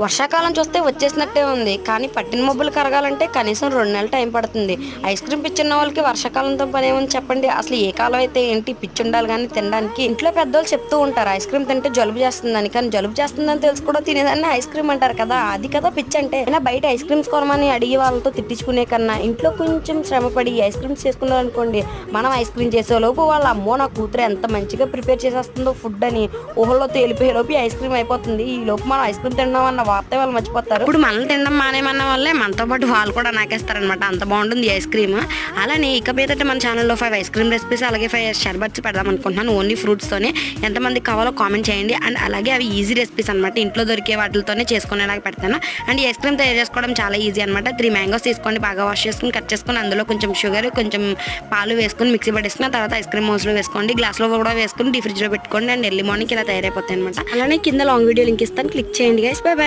వర్షాకాలం చూస్తే వచ్చేసినట్టే ఉంది, కానీ పట్టిన మబ్బులు కరగాలంటే కనీసం 2 నెలలు టైం పడుతుంది. ఐస్ క్రీమ్ పిచ్చున్న వాళ్ళకి వర్షాకాలంతో పని ఏముంది చెప్పండి. అసలు ఏ కాలం అయితే ఏంటి, పిచ్చి ఉండాలి కానీ తినడానికి. ఇంట్లో పెద్దోళ్ళు చెప్తూ ఉంటారు ఐస్ క్రీమ్ తింటే జలుబు చేస్తుందని, కానీ జలుబు చేస్తుందని తెలుసు కూడా తినేదాన్ని ఐస్ క్రీమ్ అంటారు కదా, అది కదా పిచ్చి అంటే. అయినా బయట ఐస్ క్రీమ్స్ కొనమని అడిగి వాళ్ళతో తిట్టించుకునే కన్నా ఇంట్లో కొంచెం శ్రమపడి ఐస్ క్రీమ్స్ చేసుకున్నారు అనుకోండి, మనం ఐస్ క్రీమ్ చేసేలోపు వాళ్ళ అమ్మో నా కూతురు ఎంత మంచిగా ప్రిపేర్ చేసేస్తుందో ఫుడ్ అని ఊహల్లో తేలిపోయేలోపు ఐస్ క్రీమ్ అయిపోతుంది. ఈ లోపు మనం ఐస్ క్రీమ్ తిన్నాం అన్న వార్త వాళ్ళు మర్చిపోతారు. ఇప్పుడు మనం తినడం మానేమన్న వాళ్ళే మనతో పాటు వాళ్ళు కూడా నాకేస్తారనమాట, అంత బాగుంటుంది ఐస్ క్రీమ్. అలానే ఇక మీదట మన ఛానల్లో 5 ఐస్ క్రీమ్ రెసిపీస్ అలాగే 5 షర్బత్స్ పెడదాం అనుకుంటున్నాను, ఓన్లీ ఫ్రూట్స్తోనే. ఎంతమందికి కావాలో కామెంట్ చేయండి. అండ్ అలాగే అవి ఈజీ రెసిపీస్ అనమాట, ఇంట్లో దొరికే వాటితోనే చేసుకునేలాగా పెడతాను. అండ్ ఈ ఐస్ క్రీమ్ తయారు చేసుకోవడం చాలా ఈజీ అనమాట. 3 మ్యాంగోస్ తీసుకోండి, బాగా వాష్ చేసుకుని కట్ చేసుకుని అందులో కొంచెం షుగర్ కొంచెం పాలు వేసుకుని మిక్సీ పట్టేసుకున్న తర్వాత ఐస్ క్రీమ్ మౌస్లో వేసుకోండి, గ్లాస్లో కూడా వేసుకుని డీ ఫ్రిడ్జ్లో పెట్టుకోండి. అండ్ ఎర్లీ మార్నింగ్ ఇలా తయారైపోతాయి అనమాట. అలానే కింద లాంగ్ వీడియో లింక్ ఇస్తాను, క్లిక్ చేయండి గైస్. By by.